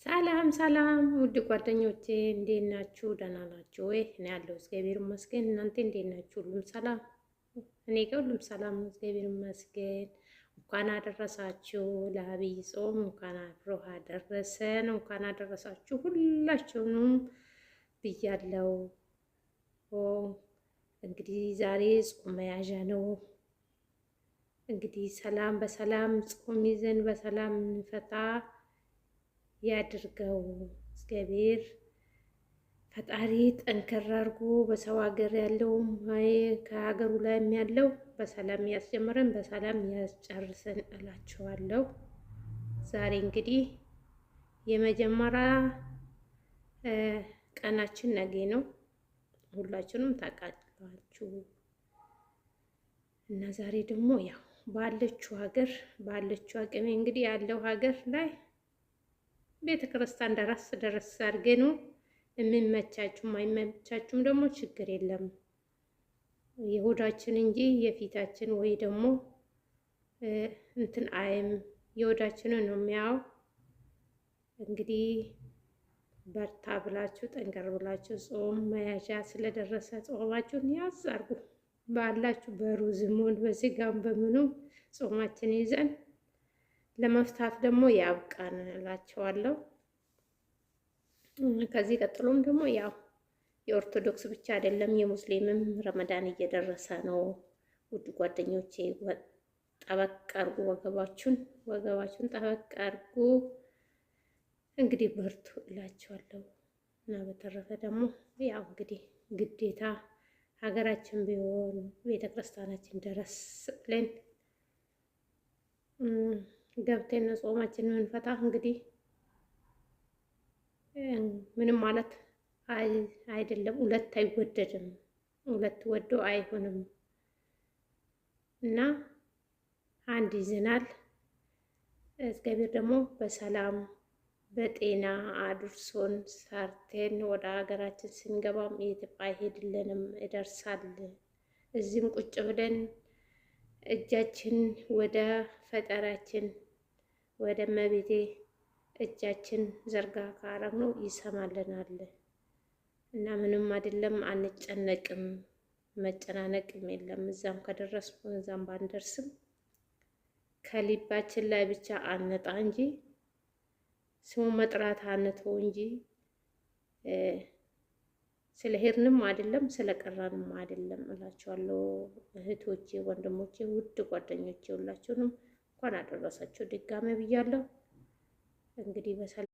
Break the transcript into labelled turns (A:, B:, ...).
A: ሰላም ሰላም ውድ ጓደኞቼ እንዴት ናችሁ? ደህና ናችሁ ወይ? እኔ ያለው እግዚአብሔር ይመስገን። እናንተ እንዴት ናችሁ? ሁሉም ሰላም? እኔ ጋር ሁሉም ሰላም ነው፣ እግዚአብሔር ይመስገን። እንኳን አደረሳችሁ ለዐቢይ ጾም፣ እንኳን አብሮ አደረሰን፣ እንኳን አደረሳችሁ ሁላችሁንም ብያለሁ። እንግዲህ ዛሬ ጾም መያዣ ነው። እንግዲህ ሰላም በሰላም ጾም ይዘን በሰላም እንፈታ ያድርገው እግዚአብሔር ፈጣሪ። ጠንከር አድርጎ በሰው ሀገር ያለውም ከሀገሩ ላይም ያለው በሰላም ያስጀምረን በሰላም ያስጨርሰን እላችኋለሁ። ዛሬ እንግዲህ የመጀመሪያ ቀናችን ነገ ነው፣ ሁላችሁንም ታውቃላችሁ። እና ዛሬ ደግሞ ያው ባለችው ሀገር ባለችው አቅሜ እንግዲህ ያለው ሀገር ላይ ቤተ ክርስቲያን ደረስ አድርገን ነው የሚመቻችሁም አይመቻችሁም ደግሞ ችግር የለም። የሆዳችን እንጂ የፊታችን ወይ ደግሞ እንትን አይም የሆዳችንን ነው የሚያው። እንግዲህ በርታ ብላችሁ ጠንከር ብላችሁ ጾም መያዣ ስለደረሰ ጾማችሁን ያዝ አድርጉ። ባላችሁ በሩዝም በስጋም በምኑ ጾማችን ይዘን ለመፍታት ደግሞ ያብቃን እላቸዋለሁ። ከዚህ ቀጥሎም ደግሞ ያው የኦርቶዶክስ ብቻ አይደለም የሙስሊምም ረመዳን እየደረሰ ነው። ውድ ጓደኞቼ ጠበቅ አድርጉ፣ ወገባችሁን ጠበቅ አድርጉ። እንግዲህ በርቱ እላቸዋለሁ። እና በተረፈ ደግሞ ያው እንግዲህ ግዴታ ሀገራችን ቢሆን ቤተክርስቲያናችን ደረስ ብለን ገብተን ጾማችን የምንፈታ እንግዲህ ምንም ማለት አይደለም። ሁለት አይወደድም፣ ሁለት ወዶ አይሆንም እና አንድ ይዘናል። እግዚአብሔር ደግሞ በሰላም በጤና አድርሶን ሰርተን ወደ ሀገራችን ስንገባም የትም አይሄድልንም፣ ይደርሳል። እዚህም ቁጭ ብለን እጃችን ወደ ፈጠራችን ወደ እመቤቴ እጃችን ዘርጋ ካረግነው ይሰማልናል እና ምንም አይደለም፣ አንጨነቅም፣ መጨናነቅም የለም። እዛም ከደረስኩ እዛም ባንደርስም ከልባችን ላይ ብቻ አንጣ እንጂ ስሙ መጥራት አንተው እንጂ ስለ ሄድንም አይደለም ስለ ቀራንም አይደለም እላችኋለሁ። እህቶቼ፣ ወንድሞቼ፣ ውድ ጓደኞቼ ሁላችሁንም እንኳን አደረሳችሁ ድጋሜ ብያለሁ። እንግዲህ በሰላም